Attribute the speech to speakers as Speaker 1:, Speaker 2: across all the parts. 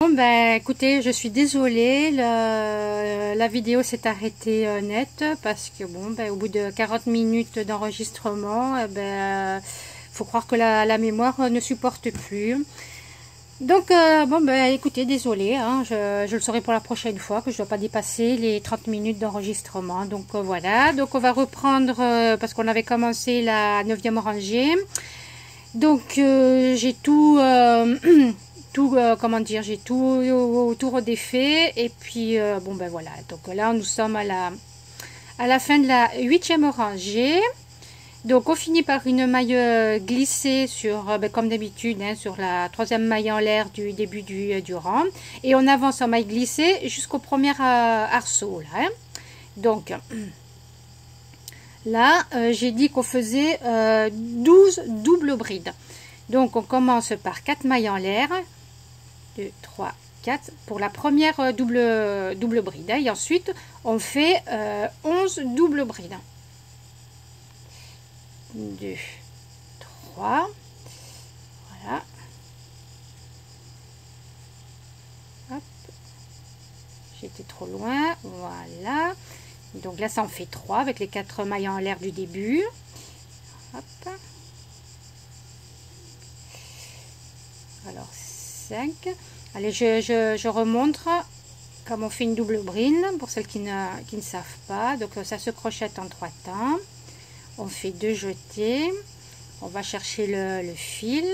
Speaker 1: Bon ben écoutez, je suis désolée, la vidéo s'est arrêtée net parce que bon ben au bout de 40 minutes d'enregistrement, faut croire que la mémoire ne supporte plus. Donc bon ben écoutez, désolée, hein, je le saurai pour la prochaine fois que je ne dois pas dépasser les 30 minutes d'enregistrement. Donc voilà, donc on va reprendre parce qu'on avait commencé la 9e rangée. Donc j'ai tout comment dire, j'ai tout redéfait et puis bon ben voilà, donc là nous sommes à la fin de la 8e rangée. Donc on finit par une maille glissée sur comme d'habitude, hein, sur la 3e maille en l'air du début du rang, et on avance en maille glissée jusqu'au premier arceau là, hein. Donc là j'ai dit qu'on faisait 12 doubles brides. Donc on commence par 4 mailles en l'air, 2, 3, 4 pour la première double bride, hein, et ensuite on fait 11 doubles brides. 2, 3, voilà. Hop. J'étais trop loin, voilà. Donc là ça en fait 3 avec les 4 mailles en l'air du début. Hop. Alors 5. Allez, je remontre comme on fait une double bride pour celles qui ne savent pas. Donc ça se crochette en 3 temps. On fait 2 jetés, on va chercher le fil,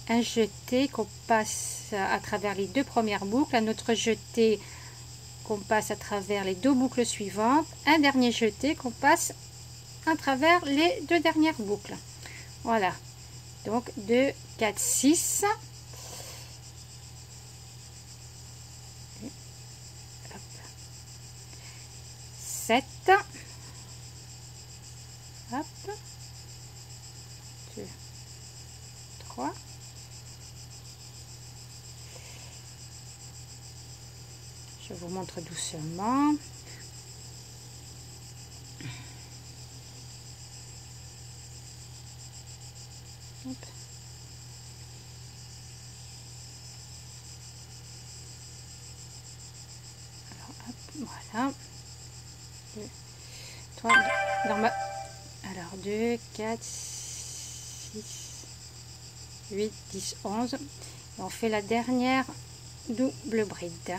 Speaker 1: un jeté qu'on passe à travers les 2 premières boucles, un autre jeté qu'on passe à travers les 2 boucles suivantes, un dernier jeté qu'on passe à travers les 2 dernières boucles. Voilà, donc 2, 4, 6. 7. Hop, 2, 3, je vous montre doucement. Hop. Alors, hop, voilà. 2, 3, normal. Alors 2, 4, 6, 8, 10, 11. Et on fait la dernière double bride.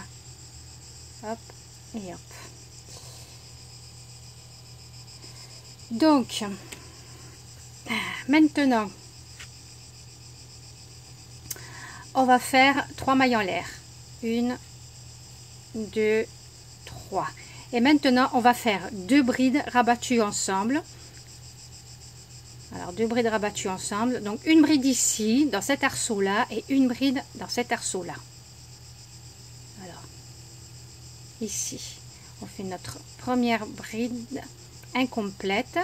Speaker 1: Hop et hop. Donc, maintenant, on va faire 3 mailles en l'air. 1, 2, 3. Et maintenant, on va faire 2 brides rabattues ensemble. Alors 2 brides rabattues ensemble, donc une bride ici dans cet arceau là et une bride dans cet arceau là. Alors ici on fait notre première bride incomplète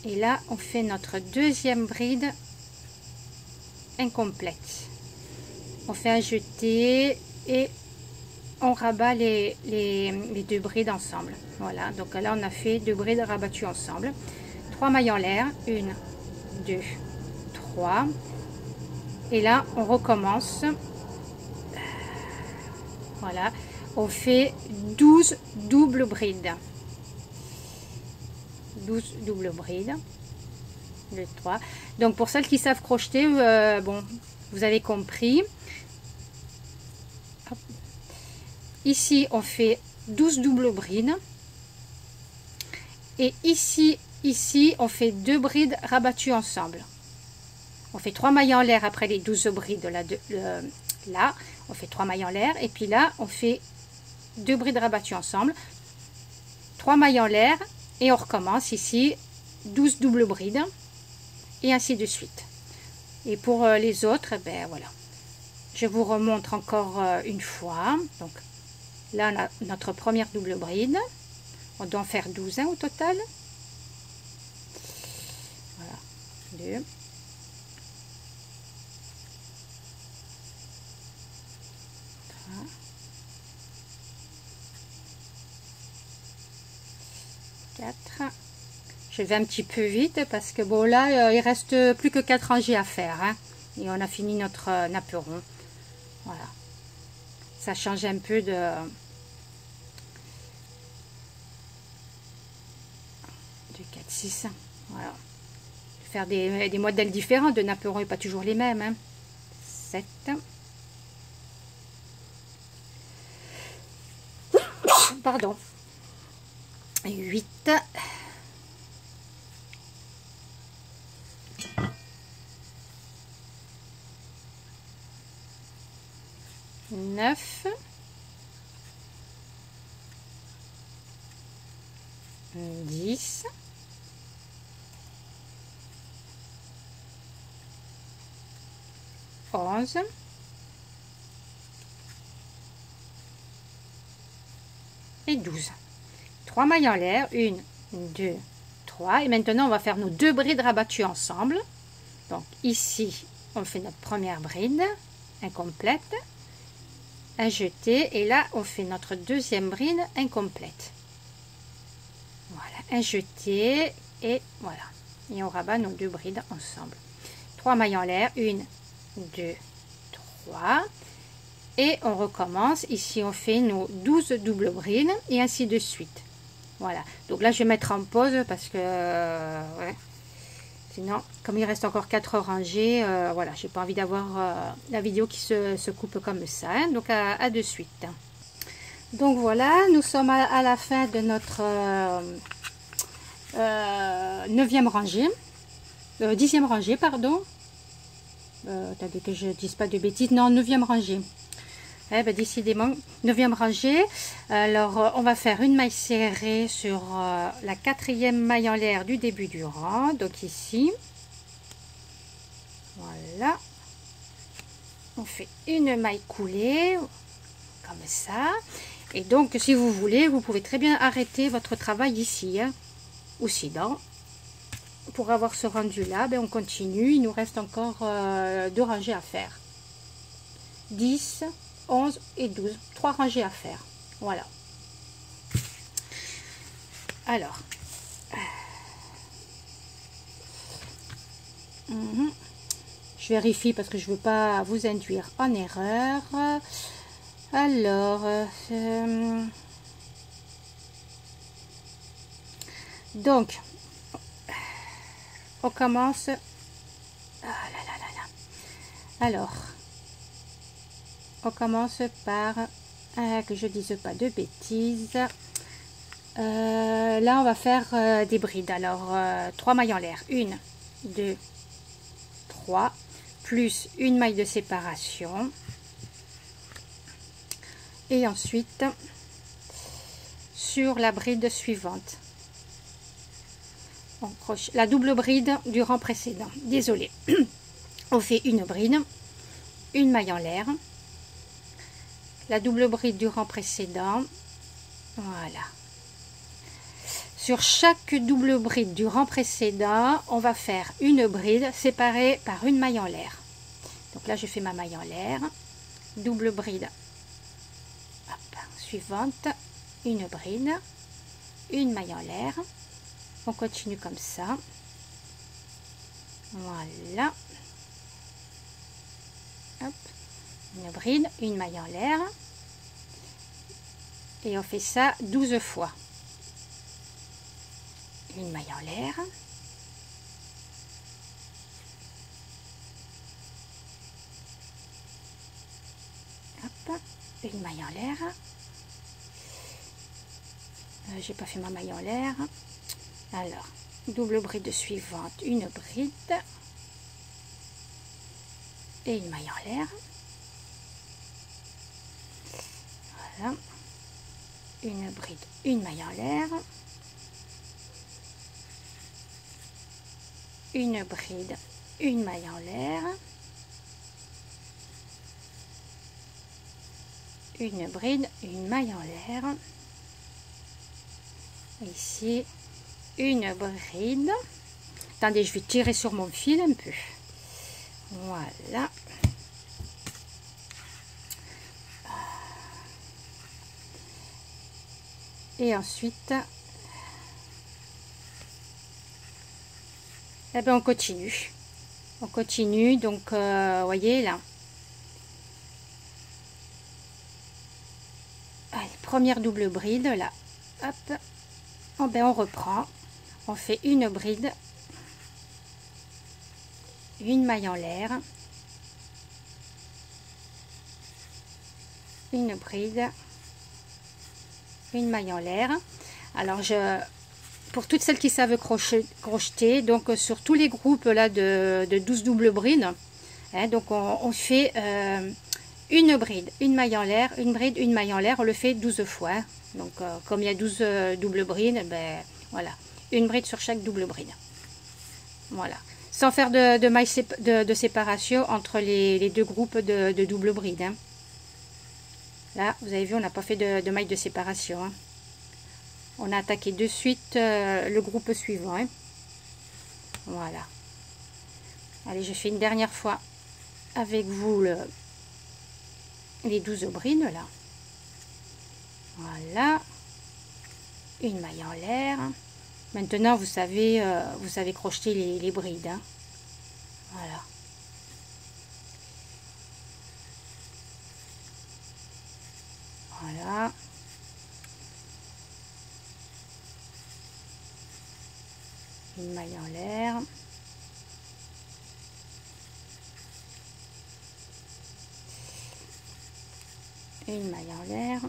Speaker 1: et là on fait notre deuxième bride incomplète. On fait un jeté et on rabat les 2 brides ensemble. Voilà, donc là on a fait 2 brides rabattues ensemble. 3 mailles en l'air, 1, 2, 3, et là on recommence. Voilà, on fait 12 doubles brides. 12 doubles brides. 2, 3. Donc pour celles qui savent crocheter, bon, vous avez compris. Hop. Ici on fait 12 doubles brides. Et ici on fait 2 brides rabattues ensemble. On fait 3 mailles en l'air après les 12 brides là, on fait 3 mailles en l'air et puis là on fait 2 brides rabattues ensemble, 3 mailles en l'air et on recommence ici 12 doubles brides et ainsi de suite. Et pour les autres, ben voilà, je vous remontre encore une fois. Donc là on a notre première double bride, on doit en faire 12 au total. Voilà, 2, 4. Je vais un petit peu vite parce que bon là il reste plus que 4 rangées à faire, hein, et on a fini notre napperon. Voilà, ça change un peu de 4, 6. Voilà, faire des modèles différents de napperons et pas toujours les mêmes, hein. 7, pardon, 8, 9, 10, 11, et 12. 3 mailles en l'air, 1, 2, 3. Et maintenant, on va faire nos 2 brides rabattues ensemble. Donc ici, on fait notre première bride incomplète, un jeté, et là, on fait notre deuxième bride incomplète. Voilà, un jeté, et voilà. Et on rabat nos 2 brides ensemble. 3 mailles en l'air, 1, 2, 3. Et on recommence. Ici, on fait nos 12 doubles brides et ainsi de suite. Voilà. Donc là, je vais mettre en pause parce que ouais. Sinon, comme il reste encore 4 rangées, voilà, j'ai pas envie d'avoir la vidéo qui se coupe comme ça. Hein. Donc à de suite. Donc voilà, nous sommes à la fin de notre 9e rangée, 10e rangée, pardon. Attendez que je dise pas de bêtises. Non, 9e rangée. Eh ben, décidément, 9e rangée. Alors, on va faire une maille serrée sur la 4e maille en l'air du début du rang. Donc ici, voilà. On fait une maille coulée, comme ça. Et donc, si vous voulez, vous pouvez très bien arrêter votre travail ici. Hein, ou sinon, pour avoir ce rendu-là, ben, on continue. Il nous reste encore 2 rangées à faire. 10, 11 et 12. 3 rangées à faire. Voilà. Alors. Je vérifie parce que je ne veux pas vous induire en erreur. Alors. Donc. On commence. Ah là là là là. Alors. On commence par, que je dise pas de bêtises, là on va faire des brides. Alors 3 mailles en l'air, 1, 2, 3, plus une maille de séparation, et ensuite sur la bride suivante on crochet la double bride du rang précédent. Désolé, on fait une bride, une maille en l'air, la double bride du rang précédent, voilà. Sur chaque double bride du rang précédent, on va faire une bride séparée par une maille en l'air. Donc là, je fais ma maille en l'air, double bride, hop, suivante, une bride, une maille en l'air. On continue comme ça, voilà. Hop. Une bride, une maille en l'air, et on fait ça 12 fois. Une maille en l'air, hop, une maille en l'air, j'ai pas fait ma maille en l'air, alors double bride suivante, une bride et une maille en l'air. Voilà, une bride, une maille en l'air, une bride, une maille en l'air, une bride, une maille en l'air, ici une bride. Attendez, je vais tirer sur mon fil un peu, voilà. Et ensuite, eh ben, on continue. On continue, donc, voyez là. première double bride là, hop, oh ben on reprend, on fait une bride, une maille en l'air, une bride, une maille en l'air. Alors pour toutes celles qui savent crocheter, donc sur tous les groupes là de 12 doubles brides, hein, donc on fait une bride, une maille en l'air, une bride, une maille en l'air, on le fait 12 fois. Hein. Donc comme il y a 12 doubles brides, ben voilà, une bride sur chaque double bride. Voilà, sans faire de maille de séparation entre les deux groupes de double bride. Hein. Là, vous avez vu, on n'a pas fait de maille de séparation. Hein. On a attaqué de suite le groupe suivant. Hein. Voilà. Allez, je fais une dernière fois avec vous les 12 brides là. Voilà. Une maille en l'air. Maintenant, vous savez crocheter les brides. Hein. Voilà. Voilà. Une maille en l'air. Une maille en l'air.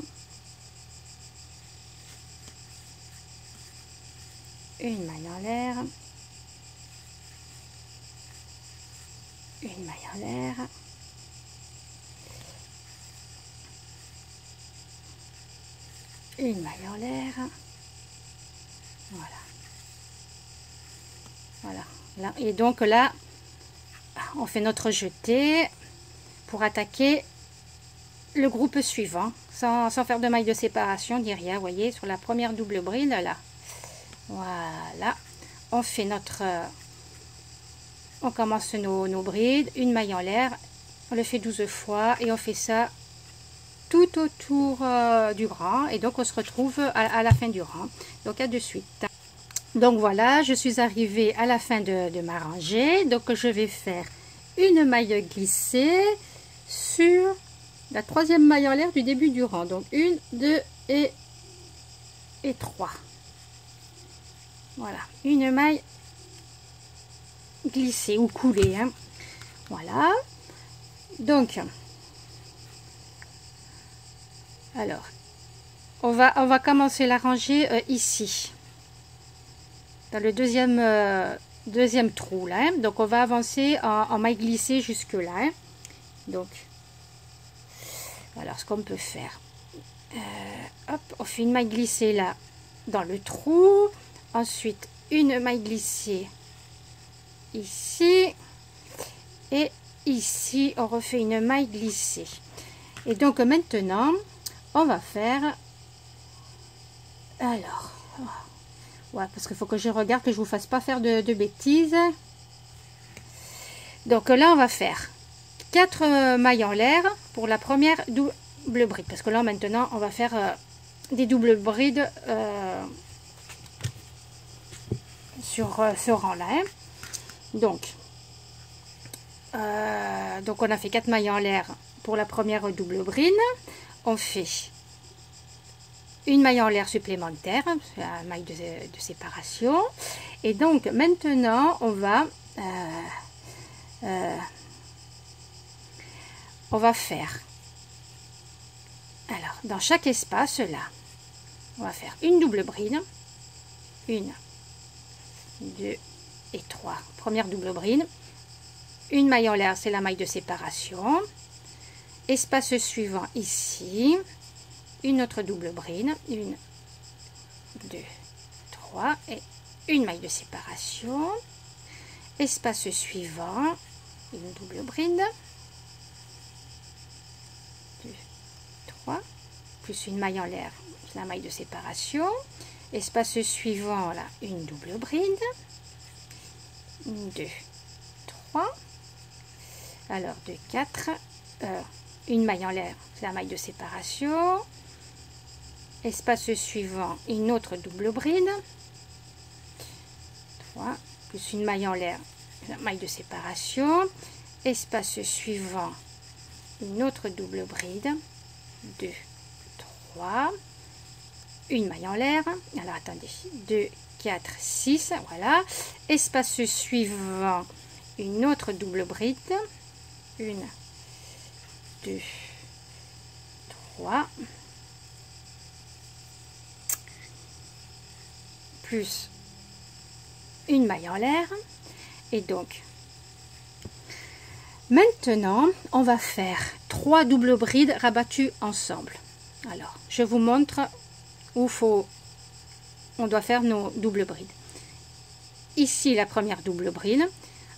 Speaker 1: Une maille en l'air. Une maille en l'air. Une maille en l'air. Voilà. Voilà. Là, et donc là, on fait notre jeté pour attaquer le groupe suivant, sans faire de maille de séparation, ni rien. Vous voyez, sur la première double bride, là. Voilà. On fait on commence nos brides, une maille en l'air. On le fait 12 fois et on fait ça tout autour du rang. Et donc, on se retrouve à la fin du rang. Donc, à de suite. Donc, voilà, je suis arrivée à la fin de ma rangée. Donc, je vais faire une maille glissée sur la troisième maille en l'air du début du rang. Donc, 1, 2 et 3. Voilà, une maille glissée ou coulée. Hein. Voilà. Donc, alors, on va commencer la rangée ici, dans le deuxième trou là. Hein. Donc, on va avancer en maille glissée jusque là. Hein. Donc, alors ce qu'on peut faire, hop, on fait une maille glissée là dans le trou, ensuite une maille glissée ici et ici on refait une maille glissée. Et donc maintenant on va faire, alors ouais, parce qu'il faut que je regarde que je vous fasse pas faire de bêtises. Donc là on va faire 4 mailles en l'air pour la première double bride, parce que là maintenant on va faire des doubles brides sur ce rang là. Hein. Donc on a fait 4 mailles en l'air pour la première double bride. On fait une maille en l'air supplémentaire, la maille de séparation. Et donc maintenant on va faire, alors dans chaque espace là, on va faire une double bride, 1, 2 et 3, première double bride, une maille en l'air, c'est la maille de séparation, espace suivant ici, une autre double bride, 1, 2, 3 et une maille de séparation, espace suivant, une double bride, 2, 3, plus une maille en l'air, la maille de séparation, espace suivant là, une double bride, 2, 3, alors 2, 4, une maille en l'air, la maille de séparation, espace suivant, une autre double bride, 3, plus une maille en l'air, la maille de séparation, espace suivant, une autre double bride, 2, 3, une maille en l'air. Alors attendez, 2, 4, 6, voilà. Espace suivant, une autre double bride. 1, 2, 3. Plus une maille en l'air. Et donc, maintenant, on va faire 3 doubles brides rabattues ensemble. Alors, je vous montre où on doit faire nos doubles brides. Ici, la première double bride.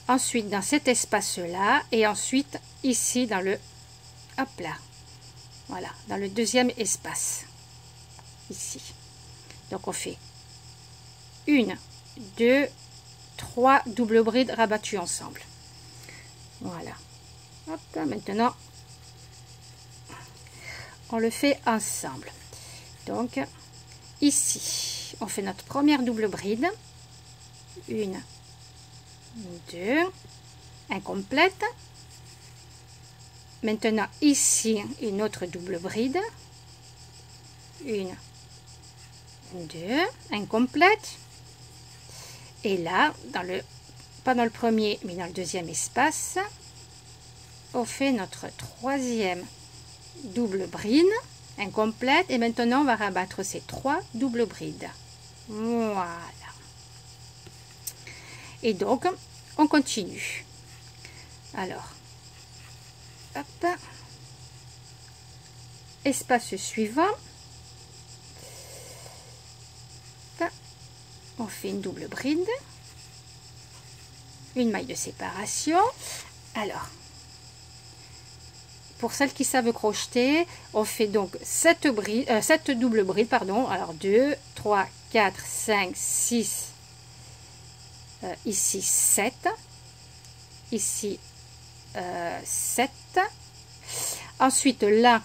Speaker 1: Ensuite, dans cet espace-là. Et ensuite, ici, dans le... Hop là. Voilà, dans le deuxième espace. Ici. Donc, on fait 1, 2, 3 doubles brides rabattues ensemble. Voilà. Hop, maintenant, on le fait ensemble. Donc, ici, on fait notre première double bride. 1, 2, incomplète. Maintenant, ici, une autre double bride. 1, 2, incomplète. Et là, pas dans le premier, mais dans le deuxième espace, on fait notre troisième double bride incomplète. Et maintenant, on va rabattre ces 3 doubles brides. Voilà. Et donc, on continue. Alors, hop. Espace suivant. On fait une double bride, une maille de séparation. Alors, pour celles qui savent crocheter, on fait donc 7 doubles brides, pardon. Alors 2, 3, 4, 5, 6, ici 7, ici 7. Ensuite là,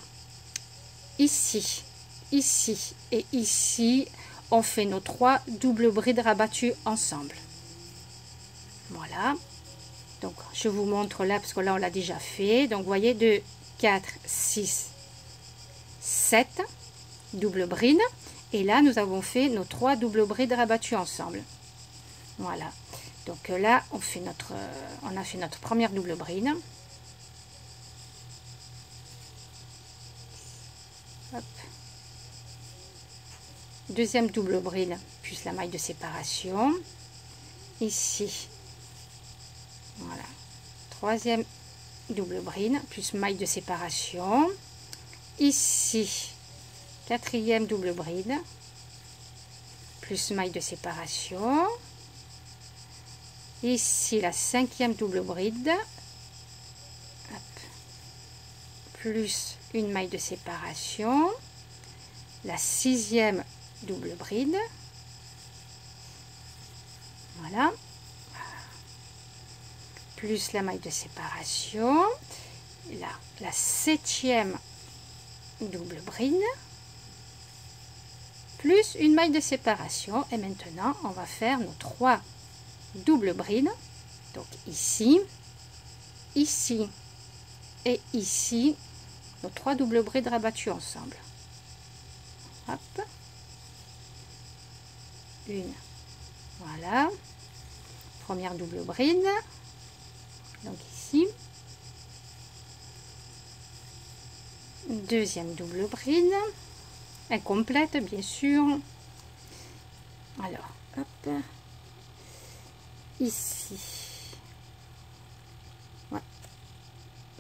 Speaker 1: ici, ici et ici, on fait nos 3 doubles brides rabattues ensemble. Voilà. Donc, je vous montre là, parce que là, on l'a déjà fait. Donc, vous voyez, 2, 4, 6, 7 doubles brides. Et là, nous avons fait nos 3 doubles brides rabattues ensemble. Voilà. Donc là, on a fait notre première double bride. Hop. Deuxième double bride plus la maille de séparation ici. Voilà, troisième double bride plus maille de séparation ici, quatrième double bride plus maille de séparation ici, la cinquième double bride. Hop. Plus une maille de séparation, la sixième double bride, voilà, plus la maille de séparation, là la septième double bride, plus une maille de séparation. Et maintenant on va faire nos 3 doubles brides, donc ici, ici et ici, nos 3 doubles brides rabattues ensemble. Hop. Une, voilà, première double bride, donc ici, deuxième double bride, incomplète bien sûr. Alors, hop, ici, ouais.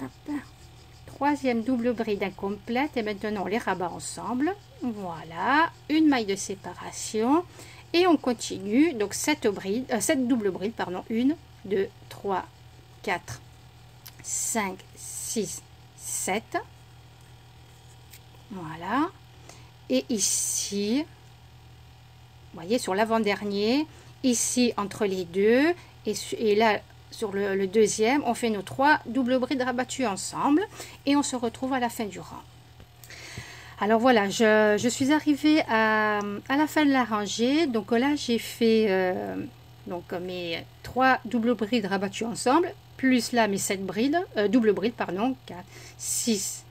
Speaker 1: Hop. Troisième double bride incomplète, et maintenant on les rabat ensemble. Voilà, une maille de séparation. Et on continue, donc 7 doubles brides, pardon, 1, 2, 3, 4, 5, 6, 7. Voilà. Et ici, vous voyez, sur l'avant-dernier, ici entre les deux, et là, sur le deuxième, on fait nos 3 doubles brides rabattues ensemble. Et on se retrouve à la fin du rang. Alors voilà, je suis arrivée à la fin de la rangée. Donc là, j'ai fait donc mes 3 doubles brides rabattues ensemble, plus là mes 7 brides, doubles brides, pardon, 4, 6,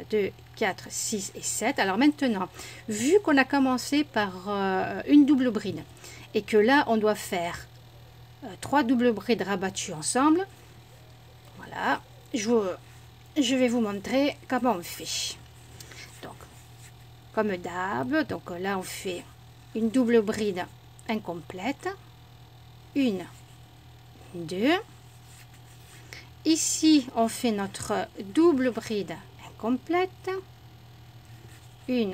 Speaker 1: 2, 4, 6 et 7. Alors maintenant, vu qu'on a commencé par une double bride et que là, on doit faire 3 doubles brides rabattues ensemble, voilà, je vais vous montrer comment on fait. Donc, comme d'hab, donc là, on fait une double bride incomplète, 1, 2. Ici, on fait notre double bride incomplète, 1,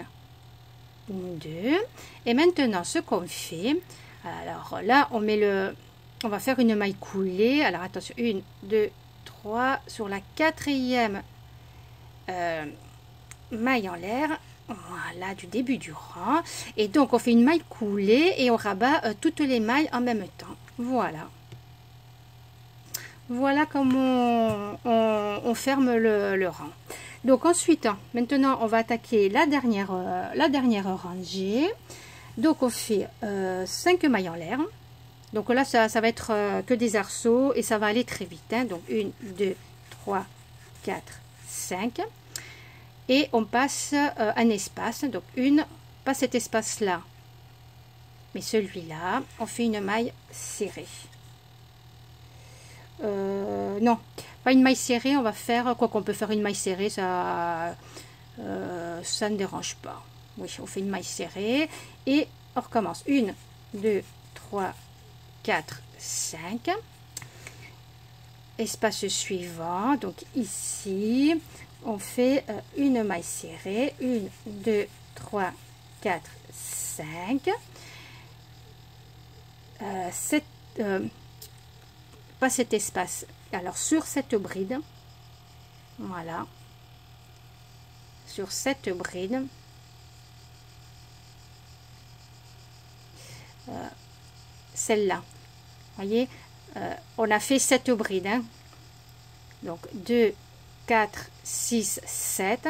Speaker 1: 2. Et maintenant, ce qu'on fait, alors là, on va faire une maille coulée. Alors attention, 1, 2, 3, sur la quatrième maille en l'air, voilà, du début du rang. Et donc, on fait une maille coulée et on rabat toutes les mailles en même temps. Voilà. Voilà comment on ferme le rang. Donc ensuite, maintenant, on va attaquer la dernière rangée. Donc on fait 5 mailles en l'air. Donc là, ça va être que des arceaux et ça va aller très vite. Hein. Donc 1, 2, 3, 4, 5. Et on passe un espace. Donc pas cet espace-là, mais celui-là. On fait une maille serrée. Non, pas une maille serrée, on va faire, quoi qu'on peut faire une maille serrée, ça ne dérange pas. Oui, on fait une maille serrée et on recommence. 1, 2, 3, 4, 5. Espace suivant, donc ici, on fait une maille serrée. 1, 2, 3, 4, 5. 7... pas cet espace. Alors sur cette bride, voilà, sur cette bride, celle-là, voyez, on a fait 7 brides, hein. Donc 2, 4, 6, 7,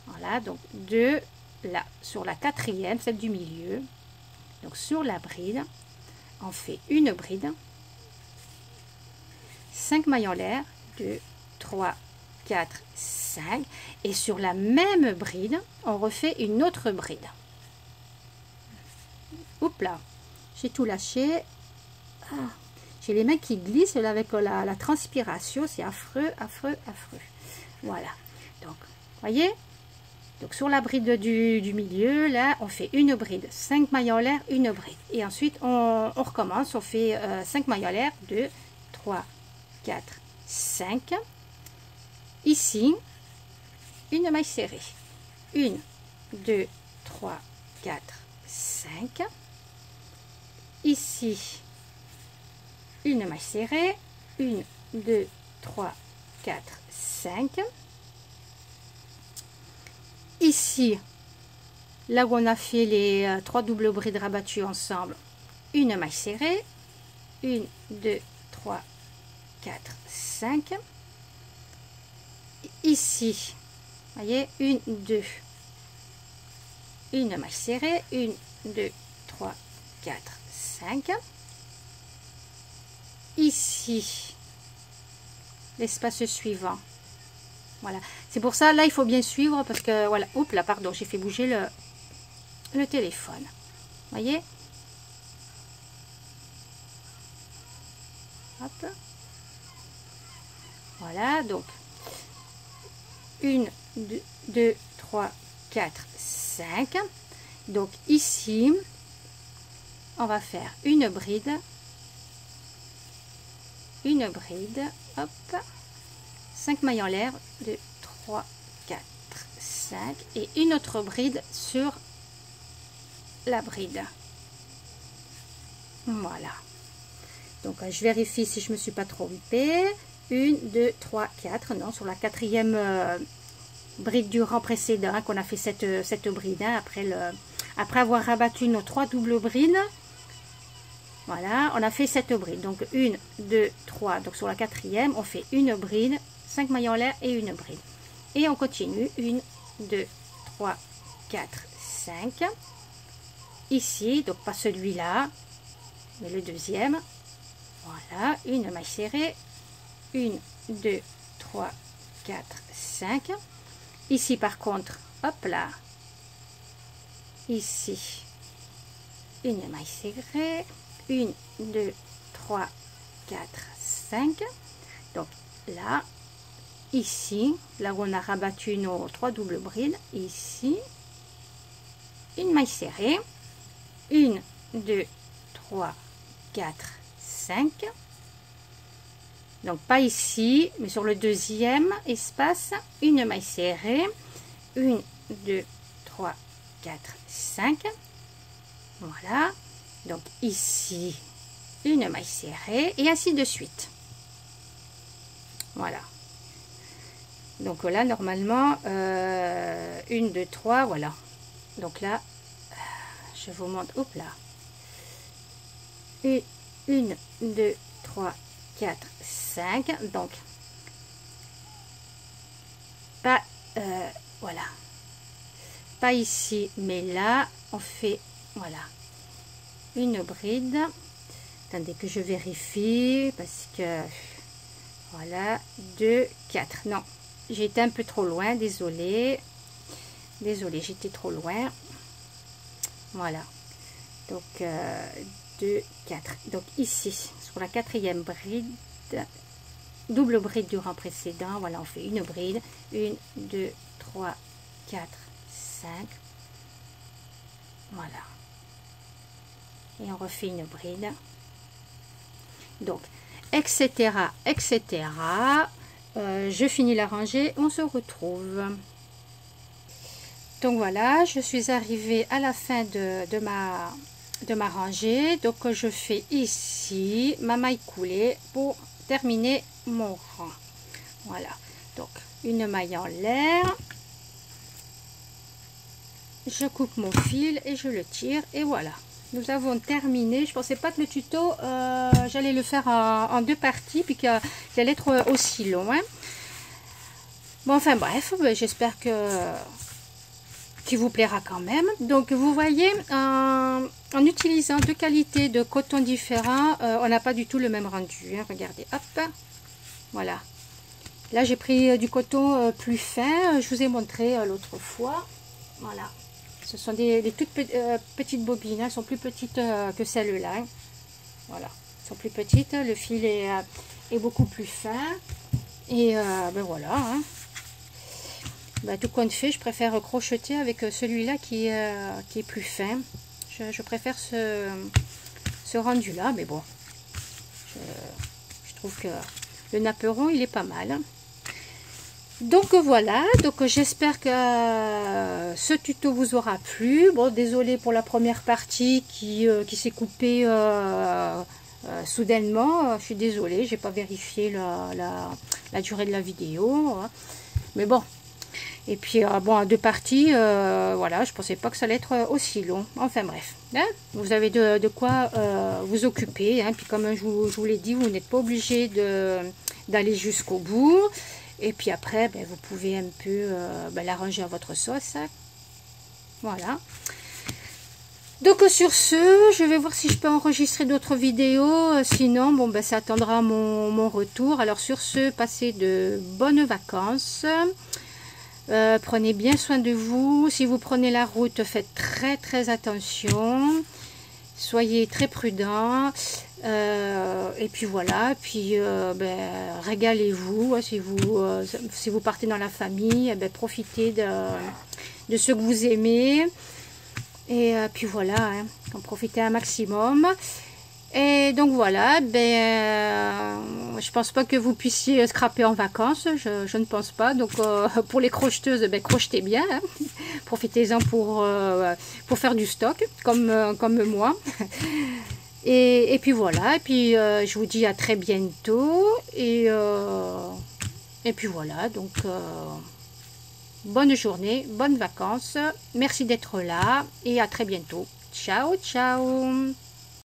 Speaker 1: voilà, donc 2 là, sur la quatrième, celle du milieu, donc sur la bride, on fait une bride, 5 mailles en l'air, 2, 3, 4, 5. Et sur la même bride, on refait une autre bride. Oups là, j'ai tout lâché. Ah, j'ai les mains qui glissent là avec la transpiration. C'est affreux, affreux, affreux. Voilà. Donc, voyez? Donc sur la bride du milieu, là, on fait une bride. 5 mailles en l'air, une bride. Et ensuite, on recommence. On fait 5 mailles en l'air, 2, 3, 4, 5. Ici, une maille serrée. 1, 2, 3, 4, 5. Ici, une maille serrée. 1, 2, 3, 4, 5. Ici, là où on a fait les 3 doubles brides rabattues ensemble, une maille serrée. 1, 2, 3, 4, 5. Ici, voyez, 1, 2, une maille serrée, 1, 2, 3, 4, 5. Ici, l'espace suivant. Voilà, c'est pour ça, là, il faut bien suivre parce que, voilà, oups, là, pardon, j'ai fait bouger le téléphone. Voyez? Hop. Voilà, donc 1, 2, 3, 4, 5. Donc ici, on va faire une bride, hop, 5 mailles en l'air, 2, 3, 4, 5, et une autre bride sur la bride. Voilà. Donc je vérifie si je me suis pas trompée. 1, 2, 3, 4, non, sur la quatrième bride du rang précédent qu'on a fait cette bride, hein, après avoir rabattu nos 3 doubles brides. Voilà, on a fait cette bride. Donc 1, 2, 3, donc sur la quatrième, on fait une bride, 5 mailles en l'air et une bride. Et on continue, 1, 2, 3, 4, 5. Ici, donc pas celui-là, mais le deuxième. Voilà, une maille serrée. 1, 2, 3, 4, 5. Ici par contre, hop là, ici, une maille serrée, 1, 2, 3, 4, 5. Donc là, ici, là où on a rabattu nos 3 doubles brides, ici, une maille serrée, 1, 2, 3, 4, 5. Donc pas ici, mais sur le deuxième espace, une maille serrée, 1, 2, 3, 4, 5. Voilà. Donc ici, une maille serrée et ainsi de suite. Voilà. Donc là, normalement, 1, 2, 3, voilà. Donc là, je vous montre, hop là. 1, 2, 3, 4, 5. Donc, pas, voilà. Pas ici, mais là, on fait, voilà, une bride. Attendez que je vérifie, parce que, voilà, 2, 4. Non, j'ai été un peu trop loin, désolée. Désolée, j'étais trop loin. Voilà. Donc, 2, 4. Donc, ici, sur la 4e bride, double bride du rang précédent, voilà, on fait une bride. 1, 2, 3, 4, 5. Voilà. Et on refait une bride. Donc, etc., etc. Je finis la rangée, on se retrouve. Donc voilà, je suis arrivée à la fin de ma rangée. Donc je fais ici ma maille coulée pour terminer mon rang. Voilà, donc une maille en l'air. Je coupe mon fil et je le tire et voilà. Nous avons terminé. Je pensais pas que le tuto, j'allais le faire en 2 parties, puis qu'il allait être aussi long. Hein. Bon, enfin bref, j'espère qu'il vous plaira quand même. Donc vous voyez, en utilisant 2 qualités de coton différents, on n'a pas du tout le même rendu. Hein. Regardez, hop, voilà. Là j'ai pris du coton plus fin. Je vous ai montré l'autre fois. Voilà. Ce sont des toutes petites bobines, elles sont plus petites que celles-là. Hein. Voilà, elles sont plus petites, le fil est beaucoup plus fin. Et ben voilà. Hein. Ben, tout compte fait, je préfère crocheter avec celui-là qui est plus fin. Je préfère ce rendu-là, mais bon, je trouve que le napperon, il est pas mal. Donc voilà, donc j'espère que ce tuto vous aura plu. Bon, désolé pour la première partie qui s'est coupée soudainement. Je suis désolée, j'ai pas vérifié la durée de la vidéo. Hein. Mais bon, et puis bon, à 2 parties, voilà, je pensais pas que ça allait être aussi long. Enfin bref, hein, vous avez de quoi vous occuper. Hein. Puis comme je vous l'ai dit, vous n'êtes pas obligé d'aller jusqu'au bout. Et puis après, ben, vous pouvez un peu l'arranger à votre sauce. Voilà. Donc sur ce, je vais voir si je peux enregistrer d'autres vidéos. Sinon, bon, ben, ça attendra mon retour. Alors sur ce, passez de bonnes vacances. Prenez bien soin de vous. Si vous prenez la route, faites très très attention. Soyez très prudents. Et puis voilà, puis régalez-vous. Si vous partez dans la famille, profitez de ce que vous aimez. Et puis voilà, hein, en profitez un maximum. Et donc voilà, je pense pas que vous puissiez scraper en vacances, je ne pense pas. Donc pour les crocheteuses, crochetez bien, hein. Profitez-en pour faire du stock, comme moi. Et puis voilà, et puis je vous dis à très bientôt. Et puis voilà, donc bonne journée, bonnes vacances. Merci d'être là et à très bientôt. Ciao, ciao.